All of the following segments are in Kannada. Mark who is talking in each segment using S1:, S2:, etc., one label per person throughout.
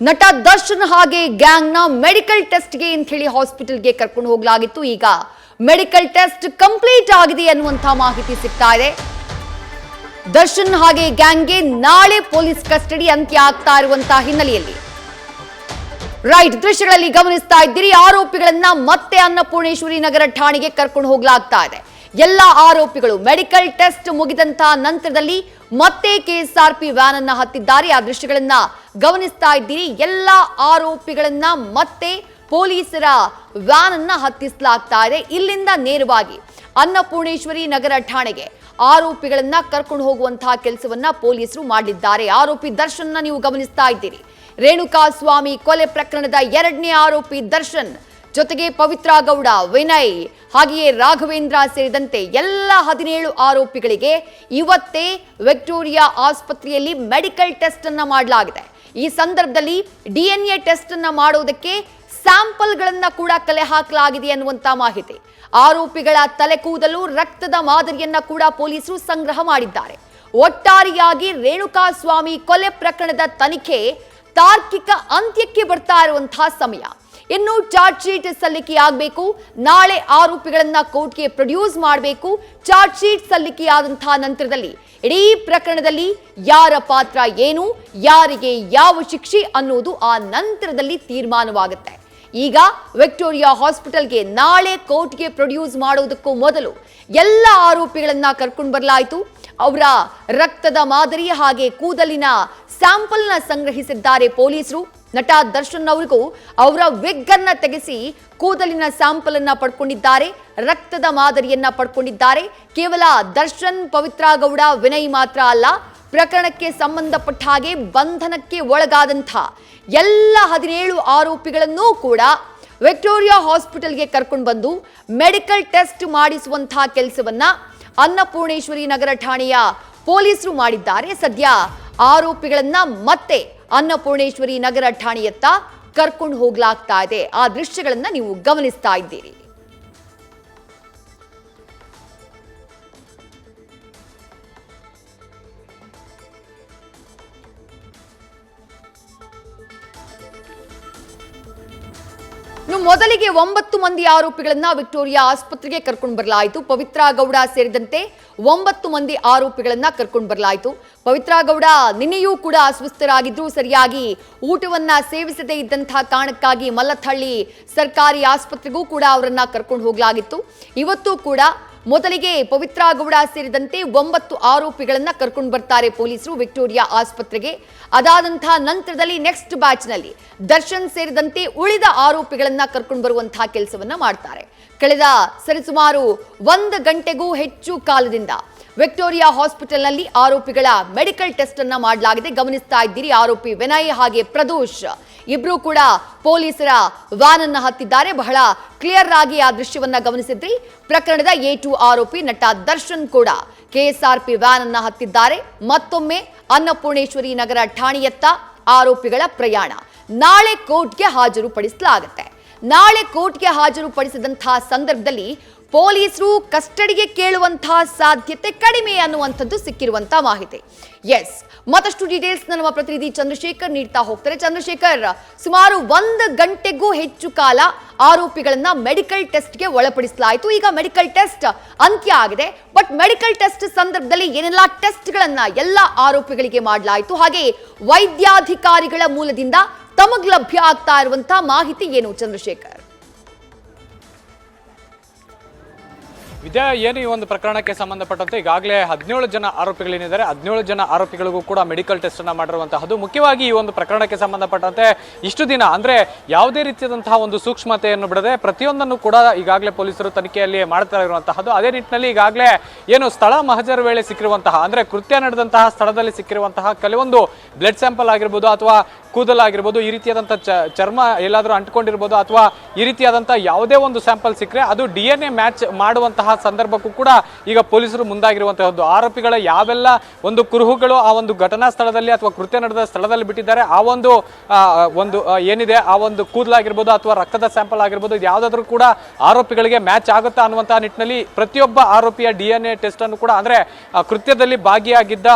S1: ನಟ ದರ್ಶನ್ ಹಾಗೆ ಗ್ಯಾಂಗ್ನ ಮೆಡಿಕಲ್ ಟೆಸ್ಟ್ಗೆ ಅಂತ ಹೇಳಿ ಹಾಸ್ಪಿಟಲ್ಗೆ ಕರ್ಕೊಂಡು ಹೋಗಲಾಗಿತ್ತು. ಈಗ ಮೆಡಿಕಲ್ ಟೆಸ್ಟ್ ಕಂಪ್ಲೀಟ್ ಆಗಿದೆ ಅನ್ನುವಂತ ಮಾಹಿತಿ ಸಿಗ್ತಾ ಇದೆ. ದರ್ಶನ್ ಹಾಗೆ ಗ್ಯಾಂಗ್ಗೆ ನಾಳೆ ಪೊಲೀಸ್ ಕಸ್ಟಡಿ ಅಂತ್ಯ ಆಗ್ತಾ ಇರುವಂತಹ ಹಿನ್ನೆಲೆಯಲ್ಲಿ ರೈಟ್ ದೃಶ್ಯಗಳಲ್ಲಿ ಗಮನಿಸ್ತಾ ಇದ್ದೀರಿ. ಆರೋಪಿಗಳನ್ನ ಮತ್ತೆ ಅನ್ನಪೂರ್ಣೇಶ್ವರಿ ನಗರ ಠಾಣೆಗೆ ಕರ್ಕೊಂಡು ಹೋಗಲಾಗ್ತಾ ಇದೆ. ಎಲ್ಲ ಆರೋಪಿಗಳು ಮೆಡಿಕಲ್ ಟೆಸ್ಟ್ ಮುಗಿದಂತ ನಂತರದಲ್ಲಿ ಮತ್ತೆ ಕೆಎಸ್ಆರ್ಪಿ ವ್ಯಾನ್ ಅನ್ನ ಹತ್ತಿದ್ದಾರೆ. ಆ ದೃಶ್ಯಗಳನ್ನ ಗಮನಿಸ್ತಾ ಇದ್ದೀರಿ. ಎಲ್ಲ ಆರೋಪಿಗಳನ್ನ ಮತ್ತೆ ಪೊಲೀಸರ ವ್ಯಾನ್ ಅನ್ನ ಹತ್ತಿಸಲಾಗ್ತಾ ಇದೆ. ಇಲ್ಲಿಂದ ನೇರವಾಗಿ ಅನ್ನಪೂರ್ಣೇಶ್ವರಿ ನಗರ ಠಾಣೆಗೆ ಆರೋಪಿಗಳನ್ನ ಕರ್ಕೊಂಡು ಹೋಗುವಂತಹ ಕೆಲಸವನ್ನ ಪೊಲೀಸರು ಮಾಡಿದ್ದಾರೆ. ಆರೋಪಿ ದರ್ಶನ್ ನೀವು ಗಮನಿಸ್ತಾ ಇದ್ದೀರಿ. ರೇಣುಕಾ ಸ್ವಾಮಿ ಕೊಲೆ ಪ್ರಕರಣದ 2ನೇ ಆರೋಪಿ ದರ್ಶನ್ ಜೊತೆಗೆ ಪವಿತ್ರ ಗೌಡ, ವಿನಯ್ ಹಾಗೆಯೇ ರಾಘವೇಂದ್ರ ಸೇರಿದಂತೆ ಎಲ್ಲ 17 ಆರೋಪಿಗಳಿಗೆ ಇವತ್ತೇ ವಿಕ್ಟೋರಿಯಾ ಆಸ್ಪತ್ರೆಯಲ್ಲಿ ಮೆಡಿಕಲ್ ಟೆಸ್ಟ್ ಅನ್ನ ಮಾಡಲಾಗಿದೆ. ಈ ಸಂದರ್ಭದಲ್ಲಿ DNA ಟೆಸ್ಟ್ ಅನ್ನ ಮಾಡೋದಕ್ಕೆ ಸ್ಯಾಂಪಲ್ಗಳನ್ನ ಕೂಡ ಕಲೆ ಹಾಕಲಾಗಿದೆ ಅನ್ನುವಂತ ಮಾಹಿತಿ. ಆರೋಪಿಗಳ ತಲೆ ಕೂದಲು ರಕ್ತದ ಮಾದರಿಯನ್ನ ಕೂಡ ಪೊಲೀಸರು ಸಂಗ್ರಹ ಮಾಡಿದ್ದಾರೆ. ಒಟ್ಟಾರೆಯಾಗಿ ರೇಣುಕಾ ಸ್ವಾಮಿ ಕೊಲೆ ಪ್ರಕರಣದ ತನಿಖೆ ತಾರ್ಕಿಕ ಅಂತ್ಯಕ್ಕೆ ಬರ್ತಾ ಇರುವಂತಹ ಸಮಯ. ಇನ್ನು ಚಾರ್ಜ್ ಶೀಟ್ ಸಲ್ಲಿಕೆ ಆಗಬೇಕು. ನಾಳೆ ಆರೋಪಿಗಳನ್ನ ಕೋರ್ಟ್ಗೆ ಪ್ರೊಡ್ಯೂಸ್ ಮಾಡಬೇಕು. ಚಾರ್ಜ್ ಶೀಟ್ ಸಲ್ಲಿಕೆಯಾದಂತಹ ನಂತರದಲ್ಲಿ ಇಡೀ ಪ್ರಕರಣದಲ್ಲಿ ಯಾರ ಪಾತ್ರ ಏನು, ಯಾರಿಗೆ ಯಾವ ಶಿಕ್ಷೆ ಅನ್ನೋದು ಆ ನಂತರದಲ್ಲಿ ತೀರ್ಮಾನವಾಗುತ್ತೆ. ಈಗ ವಿಕ್ಟೋರಿಯಾ ಹಾಸ್ಪಿಟಲ್ಗೆ ನಾಳೆ ಕೋರ್ಟ್ಗೆ ಪ್ರೊಡ್ಯೂಸ್ ಮಾಡೋದಕ್ಕೂ ಮೊದಲು ಎಲ್ಲ ಆರೋಪಿಗಳನ್ನ ಕರ್ಕೊಂಡು ಬರಲಾಯಿತು. ಅವರ ರಕ್ತದ ಮಾದರಿ ಹಾಗೆ ಕೂದಲಿನ ಸ್ಯಾಂಪಲ್ನ ಸಂಗ್ರಹಿಸಿದ್ದಾರೆ ಪೊಲೀಸರು. ನಟ ದರ್ಶನ್ ಅವರಿಗೂ ಅವರ ವಿಗ್ ಅನ್ನ ತೆಗೆಸಿ ಕೂದಲಿನ ಸ್ಯಾಂಪಲ್ ಅನ್ನ ಪಡ್ಕೊಂಡಿದ್ದಾರೆ. ರಕ್ತದ ಮಾದರಿಯನ್ನ ಪಡ್ಕೊಂಡಿದ್ದಾರೆ. ಕೇವಲ ದರ್ಶನ್, ಪವಿತ್ರ ಗೌಡ, ವಿನಯ್ ಮಾತ್ರ ಅಲ್ಲ, ಪ್ರಕರಣಕ್ಕೆ ಸಂಬಂಧಪಟ್ಟ ಹಾಗೆ ಬಂಧನಕ್ಕೆ ಒಳಗಾದಂಥ ಎಲ್ಲ 17 ಆರೋಪಿಗಳನ್ನೂ ಕೂಡ ವಿಕ್ಟೋರಿಯಾ ಹಾಸ್ಪಿಟಲ್ಗೆ ಕರ್ಕೊಂಡು ಬಂದು ಮೆಡಿಕಲ್ ಟೆಸ್ಟ್ ಮಾಡಿಸುವಂತಹ ಕೆಲಸವನ್ನ ಅನ್ನಪೂರ್ಣೇಶ್ವರಿ ನಗರ ಠಾಣೆಯ ಪೊಲೀಸರು ಮಾಡಿದ್ದಾರೆ. ಸದ್ಯ ಆರೋಪಿಗಳನ್ನ ಮತ್ತೆ ಅನ್ನಪೂರ್ಣೇಶ್ವರಿ ನಗರ ಠಾಣೆಯತ್ತ ಕರ್ಕೊಂಡು ಹೋಗ್ಲಾಗ್ತಾ ಇದೆ. ಆ ದೃಶ್ಯಗಳನ್ನ ನೀವು ಗಮನಿಸ್ತಾ ಇದ್ದೀರಿ. ಮೊದಲಿಗೆ 9 ಮಂದಿ ಆರೋಪಿಗಳನ್ನ ವಿಕ್ಟೋರಿಯಾ ಆಸ್ಪತ್ರೆಗೆ ಕರ್ಕೊಂಡು ಬರಲಾಯಿತು. ಪವಿತ್ರ ಗೌಡ ಸೇರಿದಂತೆ 9 ಮಂದಿ ಆರೋಪಿಗಳನ್ನ ಕರ್ಕೊಂಡು ಬರಲಾಯಿತು. ಪವಿತ್ರ ಗೌಡ ನಿನ್ನೆಯೂ ಕೂಡ ಅಸ್ವಸ್ಥರಾಗಿದ್ರು. ಸರಿಯಾಗಿ ಊಟವನ್ನ ಸೇವಿಸದೇ ಇದ್ದಂತಹ ಕಾರಣಕ್ಕಾಗಿ ಮಲ್ಲಥಳ್ಳಿ ಸರ್ಕಾರಿ ಆಸ್ಪತ್ರೆಗೂ ಕೂಡ ಅವರನ್ನ ಕರ್ಕೊಂಡು ಹೋಗಲಾಗಿತ್ತು. ಇವತ್ತು ಕೂಡ ಮೊದಲಿಗೆ ಪವಿತ್ರ ಗೌಡ ಸೇರಿದಂತೆ 9 ಆರೋಪಿಗಳನ್ನ ಕರ್ಕೊಂಡು ಬರ್ತಾರೆ ಪೊಲೀಸರು ವಿಕ್ಟೋರಿಯಾ ಆಸ್ಪತ್ರೆಗೆ. ಅದಾದಂತಹ ನಂತರದಲ್ಲಿ ನೆಕ್ಸ್ಟ್ ಬ್ಯಾಚ್ ನಲ್ಲಿ ದರ್ಶನ್ ಸೇರಿದಂತೆ ಉಳಿದ ಆರೋಪಿಗಳನ್ನ ಕರ್ಕೊಂಡು ಬರುವಂತಹ ಕೆಲಸವನ್ನ ಮಾಡ್ತಾರೆ. ಕಳೆದ ಸರಿಸುಮಾರು 1 ಗಂಟೆಗೂ ಹೆಚ್ಚು ಕಾಲದಿಂದ ವಿಕ್ಟೋರಿಯಾ ಹಾಸ್ಪಿಟಲ್ ನಲ್ಲಿ ಆರೋಪಿಗಳ ಮೆಡಿಕಲ್ ಟೆಸ್ಟ್ ಅನ್ನ ಮಾಡಲಾಗಿದೆ. ಗಮನಿಸ್ತಾ ಇದ್ದೀರಿ. ಆರೋಪಿ ವಿನಯ್ ಹಾಗೆ ಪ್ರದೋಷ್ ಇಬ್ರು ಕೂಡ ಪೊಲೀಸರ ವ್ಯಾನ್ ಅನ್ನ ಹತ್ತಿದ್ದಾರೆ. ಬಹಳ ಕ್ಲಿಯರ್ ಆಗಿ ಆ ದೃಶ್ಯವನ್ನ ಗಮನಿಸಿದ್ರಿ. ಪ್ರಕರಣದ A2 ಆರೋಪಿ ನಟ ದರ್ಶನ್ ಕೂಡ ಕೆಎಸ್ಆರ್ಪಿ ವ್ಯಾನ್ ಅನ್ನ ಹತ್ತಿದ್ದಾರೆ. ಮತ್ತೊಮ್ಮೆ ಅನ್ನಪೂರ್ಣೇಶ್ವರಿ ನಗರ ಠಾಣೆಯತ್ತ ಆರೋಪಿಗಳ ಪ್ರಯಾಣ. ನಾಳೆ ಕೋರ್ಟ್ಗೆ ಹಾಜರುಪಡಿಸಲಾಗುತ್ತೆ. ನಾಳೆ ಕೋರ್ಟ್ಗೆ ಹಾಜರುಪಡಿಸಿದಂತಹ ಸಂದರ್ಭದಲ್ಲಿ ಪೊಲೀಸರು ಕಸ್ಟಡಿಗೆ ಕೇಳುವಂತಹ ಸಾಧ್ಯತೆ ಕಡಿಮೆ ಅನ್ನುವಂಥದ್ದು ಸಿಕ್ಕಿರುವಂತಹ ಮಾಹಿತಿ. ಎಸ್, ಮತ್ತಷ್ಟು ಡೀಟೇಲ್ಸ್ ನಮ್ಮ ಪ್ರತಿನಿಧಿ ಚಂದ್ರಶೇಖರ್ ನೀಡ್ತಾ ಹೋಗ್ತಾರೆ. ಚಂದ್ರಶೇಖರ್, ಸುಮಾರು 1 ಗಂಟೆಗೂ ಹೆಚ್ಚು ಕಾಲ ಆರೋಪಿಗಳನ್ನ ಮೆಡಿಕಲ್ ಟೆಸ್ಟ್ಗೆ ಒಳಪಡಿಸಲಾಯಿತು. ಈಗ ಮೆಡಿಕಲ್ ಟೆಸ್ಟ್ ಅಂತ್ಯ ಆಗಿದೆ. ಬಟ್ ಮೆಡಿಕಲ್ ಟೆಸ್ಟ್ ಸಂದರ್ಭದಲ್ಲಿ ಏನೆಲ್ಲ ಟೆಸ್ಟ್ಗಳನ್ನ ಎಲ್ಲ ಆರೋಪಿಗಳಿಗೆ ಮಾಡಲಾಯಿತು, ಹಾಗೆ ವೈದ್ಯಾಧಿಕಾರಿಗಳ ಮೂಲದಿಂದ ತಮಗ್ ಲಭ್ಯ ಆಗ್ತಾ ಇರುವಂತಹ ಮಾಹಿತಿ ಏನು ಚಂದ್ರಶೇಖರ್?
S2: ವಿದ್ಯಾ, ಏನು ಈ ಒಂದು ಪ್ರಕರಣಕ್ಕೆ ಸಂಬಂಧಪಟ್ಟಂತೆ ಈಗಾಗಲೇ 17 ಜನ ಆರೋಪಿಗಳೇನಿದ್ದಾರೆ, 17 ಜನ ಆರೋಪಿಗಳಿಗೂ ಕೂಡ ಮೆಡಿಕಲ್ ಟೆಸ್ಟ್ ಅನ್ನ ಮಾಡಿರುವಂತಹದ್ದು. ಮುಖ್ಯವಾಗಿ ಈ ಒಂದು ಪ್ರಕರಣಕ್ಕೆ ಸಂಬಂಧಪಟ್ಟಂತೆ ಇಷ್ಟು ದಿನ ಅಂದ್ರೆ ಯಾವುದೇ ರೀತಿಯಾದಂತಹ ಒಂದು ಸೂಕ್ಷ್ಮತೆಯನ್ನು ಬಿಡದೆ ಪ್ರತಿಯೊಂದನ್ನು ಕೂಡ ಈಗಾಗಲೇ ಪೊಲೀಸರು ತನಿಖೆಯಲ್ಲಿ ಮಾಡ್ತಾ ಇರುವಂತಹದ್ದು. ಅದೇ ನಿಟ್ಟಿನಲ್ಲಿ ಈಗಾಗಲೇ ಏನು ಸ್ಥಳ ಮಹಜರ್ ವೇಳೆ ಸಿಕ್ಕಿರುವಂತಹ ಅಂದ್ರೆ ಕೃತ್ಯ ನಡೆದಂತಹ ಸ್ಥಳದಲ್ಲಿ ಸಿಕ್ಕಿರುವಂತಹ ಕೆಲವೊಂದು ಬ್ಲಡ್ ಸ್ಯಾಂಪಲ್ ಆಗಿರ್ಬೋದು ಅಥವಾ ಕೂದಲಾಗಿರ್ಬೋದು, ಈ ರೀತಿಯಾದಂಥ ಚರ್ಮ ಎಲ್ಲಾದರೂ ಅಂಟ್ಕೊಂಡಿರ್ಬೋದು ಅಥವಾ ಈ ರೀತಿಯಾದಂಥ ಯಾವುದೇ ಒಂದು ಸ್ಯಾಂಪಲ್ ಸಿಕ್ಕರೆ ಅದು DNA ಮ್ಯಾಚ್ ಮಾಡುವಂತಹ ಸಂದರ್ಭಕ್ಕೂ ಕೂಡ ಈಗ ಪೊಲೀಸರು ಮುಂದಾಗಿರುವಂತಹದ್ದು. ಆರೋಪಿಗಳ ಯಾವೆಲ್ಲ ಒಂದು ಕುರುಹುಗಳು ಆ ಒಂದು ಘಟನಾ ಸ್ಥಳದಲ್ಲಿ ಅಥವಾ ಕೃತ್ಯ ನಡೆದ ಸ್ಥಳದಲ್ಲಿ ಬಿಟ್ಟಿದ್ದಾರೆ, ಆ ಒಂದು ಏನಿದೆ ಆ ಒಂದು ಕೂದಲಾಗಿರ್ಬೋದು ಅಥವಾ ರಕ್ತದ ಸ್ಯಾಂಪಲ್ ಆಗಿರ್ಬೋದು, ಇದು ಯಾವುದಾದ್ರೂ ಕೂಡ ಆರೋಪಿಗಳಿಗೆ ಮ್ಯಾಚ್ ಆಗುತ್ತಾ ಅನ್ನುವಂತಹ ನಿಟ್ಟಿನಲ್ಲಿ ಪ್ರತಿಯೊಬ್ಬ ಆರೋಪಿಯ DNA ಟೆಸ್ಟ್ ಅನ್ನು ಕೂಡ, ಅಂದ್ರೆ ಕೃತ್ಯದಲ್ಲಿ ಭಾಗಿಯಾಗಿದ್ದ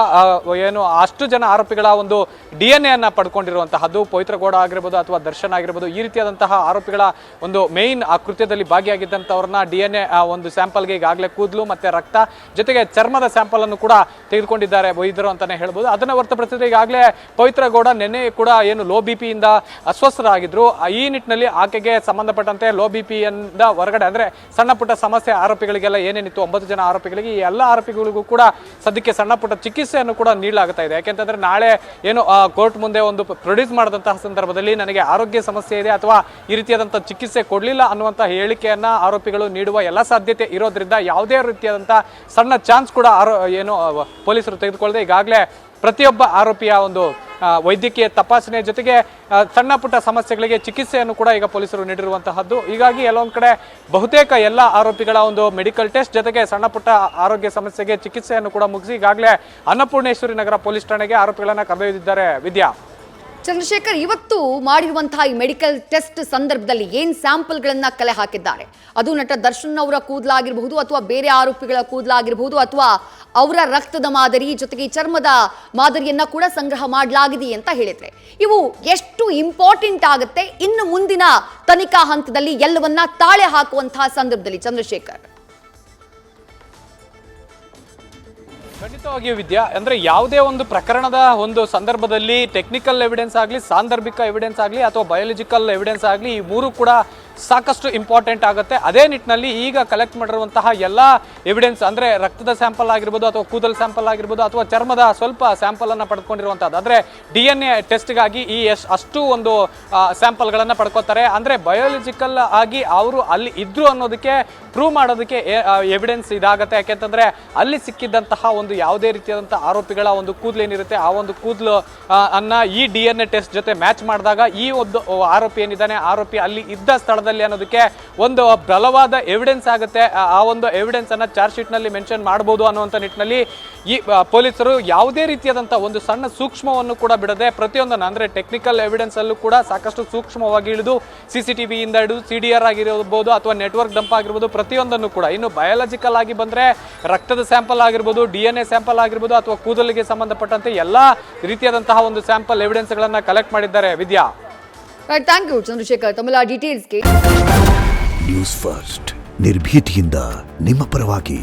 S2: ಏನು ಅಷ್ಟು ಜನ ಆರೋಪಿಗಳ ಒಂದು DNA ಅನ್ನ ಪಡ್ಕೊಂಡಿರುವಂತಹದ್ದು. ಪವಿತ್ರ ಗೌಡ ಆಗಿರ್ಬೋದು ಅಥವಾ ದರ್ಶನ್ ಆಗಿರ್ಬೋದು, ಈ ರೀತಿಯಾದಂತಹ ಆರೋಪಿಗಳ ಒಂದು ಮೇನ್ ಆ ಕೃತ್ಯದಲ್ಲಿ ಭಾಗಿಯಾಗಿದ್ದಂಥವ್ರನ್ನ DNA ಒಂದು ಸ್ಯಾಂಪಲ್ಗೆ ಈಗಾಗಲೇ ಕೂದಲು ಮತ್ತೆ ರಕ್ತ ಜೊತೆಗೆ ಚರ್ಮದ ಸ್ಯಾಂಪಲ್ ಅನ್ನು ಕೂಡ ತೆಗೆದುಕೊಂಡಿದ್ದಾರೆ ವೈದ್ಯರು ಅಂತಾನೆ ಹೇಳ್ಬೋದು. ಅದನ್ನ ಹೊರತುಪಡಿಸಿದ್ರೆ ಈಗಾಗಲೇ ಪವಿತ್ರ ಗೌಡ ನಿನ್ನೆ ಕೂಡ ಏನು ಲೋ BP ಯಿಂದ ಅಸ್ವಸ್ಥರಾಗಿದ್ರು. ಈ ನಿಟ್ಟಿನಲ್ಲಿ ಆಕೆಗೆ ಸಂಬಂಧಪಟ್ಟಂತೆ ಲೋ BP ಯಿಂದ ಹೊರಗಡೆ ಅಂದ್ರೆ ಸಣ್ಣ ಪುಟ್ಟ ಸಮಸ್ಯೆ ಆರೋಪಿಗಳಿಗೆಲ್ಲ ಏನೇನಿತ್ತು 9 ಜನ ಆರೋಪಿಗಳಿಗೆ, ಈ ಎಲ್ಲ ಆರೋಪಿಗಳಿಗೂ ಕೂಡ ಸದ್ಯಕ್ಕೆ ಸಣ್ಣ ಪುಟ್ಟ ಚಿಕಿತ್ಸೆಯನ್ನು ಕೂಡ ನೀಡಲಾಗ್ತಾ ಇದೆ. ಯಾಕೆಂತಂದ್ರೆ ನಾಳೆ ಏನು ಕೋರ್ಟ್ ಮುಂದೆ ಒಂದು ಪ್ರೊಡ್ಯೂಸ್ ಮಾಡಿದಂತಹ ಸಂದರ್ಭದಲ್ಲಿ ನನಗೆ ಆರೋಗ್ಯ ಸಮಸ್ಯೆ ಇದೆ ಅಥವಾ ಈ ರೀತಿಯಾದಂತಹ ಚಿಕಿತ್ಸೆ ಕೊಡಲಿಲ್ಲ ಅನ್ನುವಂಥ ಹೇಳಿಕೆಯನ್ನ ಆರೋಪಿಗಳು ನೀಡುವ ಎಲ್ಲ ಸಾಧ್ಯತೆ ಇರೋದ್ರಿಂದ ಯಾವುದೇ ರೀತಿಯಾದಂತಹ ಸಣ್ಣ ಚಾನ್ಸ್ ಕೂಡ ಏನು ಪೊಲೀಸರು ತೆಗೆದುಕೊಳ್ಳದೆ ಈಗಾಗಲೇ ಪ್ರತಿಯೊಬ್ಬ ಆರೋಪಿಯ ಒಂದು ವೈದ್ಯಕೀಯ ತಪಾಸಣೆ ಜೊತೆಗೆ ಸಣ್ಣ ಪುಟ್ಟ ಸಮಸ್ಯೆಗಳಿಗೆ ಚಿಕಿತ್ಸೆಯನ್ನು ಕೂಡ ಈಗ ಪೊಲೀಸರು ನೀಡಿರುವಂತಹದ್ದು. ಹೀಗಾಗಿ ಎಲ್ಲೊಂದು ಕಡೆ ಬಹುತೇಕ ಎಲ್ಲ ಆರೋಪಿಗಳ ಒಂದು ಮೆಡಿಕಲ್ ಟೆಸ್ಟ್ ಜೊತೆಗೆ ಸಣ್ಣ ಪುಟ್ಟ ಆರೋಗ್ಯ ಸಮಸ್ಯೆಗೆ ಚಿಕಿತ್ಸೆಯನ್ನು ಕೂಡ ಮುಗಿಸಿ ಈಗಾಗಲೇ ಅನ್ನಪೂರ್ಣೇಶ್ವರಿ ನಗರ ಪೊಲೀಸ್ ಠಾಣೆಗೆ ಆರೋಪಿಗಳನ್ನ ಕರೆದೊಯ್ದಿದ್ದಾರೆ. ವಿದ್ಯಾ,
S1: ಚಂದ್ರಶೇಖರ್, ಇವತ್ತು ಮಾಡಿರುವಂತಹ ಈ ಮೆಡಿಕಲ್ ಟೆಸ್ಟ್ ಸಂದರ್ಭದಲ್ಲಿ ಏನ್ ಸ್ಯಾಂಪಲ್ಗಳನ್ನ ಕಲೆ ಹಾಕಿದ್ದಾರೆ, ಅದು ನಟ ದರ್ಶನ್ ಅವರ ಕೂದಲಾಗಿರಬಹುದು ಅಥವಾ ಬೇರೆ ಆರೋಪಿಗಳ ಕೂದಲಾಗಿರಬಹುದು ಅಥವಾ ಅವರ ರಕ್ತದ ಮಾದರಿ ಜೊತೆಗೆ ಚರ್ಮದ ಮಾದರಿಯನ್ನ ಕೂಡ ಸಂಗ್ರಹ ಮಾಡಲಾಗಿದೆ ಅಂತ ಹೇಳಿದ್ರೆ, ಇವು ಎಷ್ಟು ಇಂಪಾರ್ಟೆಂಟ್ ಆಗುತ್ತೆ ಇನ್ನು ಮುಂದಿನ ತನಿಖಾ ಹಂತದಲ್ಲಿ ಎಲ್ಲವನ್ನ ತಾಳೆ ಹಾಕುವಂತಹ ಸಂದರ್ಭದಲ್ಲಿ? ಚಂದ್ರಶೇಖರ್,
S2: ಖಂಡಿತವಾಗಿಯೂ ವಿದ್ಯಾ, ಅಂದ್ರೆ ಯಾವುದೇ ಒಂದು ಪ್ರಕರಣದ ಒಂದು ಸಂದರ್ಭದಲ್ಲಿ ಟೆಕ್ನಿಕಲ್ ಎವಿಡೆನ್ಸ್ ಆಗಲಿ, ಸಾಂದರ್ಭಿಕ ಎವಿಡೆನ್ಸ್ ಆಗಲಿ ಅಥವಾ ಬಯೋಲಜಿಕಲ್ ಎವಿಡೆನ್ಸ್ ಆಗಲಿ, ಈ ಮೂರು ಕೂಡ ಸಾಕಷ್ಟು ಇಂಪಾರ್ಟೆಂಟ್ ಆಗುತ್ತೆ. ಅದೇ ನಿಟ್ಟಿನಲ್ಲಿ ಈಗ ಕಲೆಕ್ಟ್ ಮಾಡಿರುವಂತಹ ಎಲ್ಲ ಎವಿಡೆನ್ಸ್ ಅಂದ್ರೆ ರಕ್ತದ ಸ್ಯಾಂಪಲ್ ಆಗಿರ್ಬೋದು ಅಥವಾ ಕೂದಲ್ ಸ್ಯಾಂಪಲ್ ಆಗಿರ್ಬೋದು ಅಥವಾ ಚರ್ಮದ ಸ್ವಲ್ಪ ಸ್ಯಾಂಪಲ್ ಅನ್ನ ಪಡ್ಕೊಂಡಿರುವಂತಹದ್ದು, ಅಂದ್ರೆ DNA ಟೆಸ್ಟ್ಗಾಗಿ ಈ ಅಷ್ಟು ಒಂದು ಸ್ಯಾಂಪಲ್ಗಳನ್ನ ಪಡ್ಕೋತಾರೆ. ಅಂದ್ರೆ ಬಯೋಲಜಿಕಲ್ ಆಗಿ ಅವರು ಅಲ್ಲಿ ಇದ್ರು ಅನ್ನೋದಕ್ಕೆ ಪ್ರೂವ್ ಮಾಡೋದಕ್ಕೆ ಎವಿಡೆನ್ಸ್ ಇದಾಗತ್ತೆ. ಯಾಕೆಂತಂದ್ರೆ ಅಲ್ಲಿ ಸಿಕ್ಕಿದ್ದಂತಹ ಒಂದು ಯಾವುದೇ ರೀತಿಯಾದಂತಹ ಆರೋಪಿಗಳ ಒಂದು ಕೂದಲು ಏನಿರುತ್ತೆ ಆ ಒಂದು ಕೂದಲು ಅನ್ನ ಈ DNA ಟೆಸ್ಟ್ ಜೊತೆ ಮ್ಯಾಚ್ ಮಾಡಿದಾಗ ಈ ಒಂದು ಆರೋಪಿ ಏನಿದ್ದಾನೆ ಆರೋಪಿ ಅಲ್ಲಿ ಇದ್ದ ಸ್ಥಳದಲ್ಲಿ ಅನ್ನೋದಕ್ಕೆ ಒಂದು ಬಲವಾದ ಎವಿಡೆನ್ಸ್ ಆಗುತ್ತೆ. ಆ ಒಂದು ಎವಿಡೆನ್ಸ್ ಅನ್ನ ಚಾರ್ಜ್ ಶೀಟ್ ನಲ್ಲಿ ಮೆನ್ಷನ್ ಮಾಡಬಹುದು ಅನ್ನುವಂಥ ನಿಟ್ಟಿನಲ್ಲಿ ಈ ಪೊಲೀಸರು ಯಾವುದೇ ರೀತಿಯಾದಂತಹ ಒಂದು ಸಣ್ಣ ಸೂಕ್ಷ್ಮವನ್ನು ಕೂಡ ಬಿಡದೆ ಪ್ರತಿಯೊಂದನ್ನು, ಅಂದ್ರೆ ಟೆಕ್ನಿಕಲ್ ಎವಿಡೆನ್ಸ್ ಅಲ್ಲೂ ಕೂಡ ಸಾಕಷ್ಟು ಸೂಕ್ಷ್ಮವಾಗಿ ಇಳಿದು CCTV ಇಂದ ಹಿಡಿದು CDR ಆಗಿರಬಹುದು ಅಥವಾ ನೆಟ್ವರ್ಕ್ ಡಂಪ್ ಆಗಿರ್ಬೋದು, ಪ್ರತಿಯೊಂದನ್ನು ಕೂಡ. ಇನ್ನು ಬಯೋಲಾಜಿಕಲ್ ಆಗಿ ಬಂದ್ರೆ ರಕ್ತದ ಸ್ಯಾಂಪಲ್ ಆಗಿರ್ಬೋದು, DNA ಸ್ಯಾಂಪಲ್ ಆಗಿರ್ಬೋದು ಅಥವಾ ಕೂದಲಿಗೆ ಸಂಬಂಧಪಟ್ಟಂತೆ ಎಲ್ಲಾ ರೀತಿಯಾದಂತಹ ಒಂದು ಸ್ಯಾಂಪಲ್ ಎವಿಡೆನ್ಸ್ ಗಳನ್ನ ಕಲೆಕ್ಟ್ ಮಾಡಿದ್ದಾರೆ. ವಿದ್ಯಾ,
S1: ಥ್ಯಾಂಕ್ ಯು ಚಂದ್ರಶೇಖರ್ ತಮ್ಮ ಡೀಟೇಲ್ಸ್ಗೆ.
S3: ನ್ಯೂಸ್ ಫಸ್ಟ್ ನಿರ್ಭೀತಿಯಿಂದ ನಿಮ್ಮ ಪರವಾಗಿ.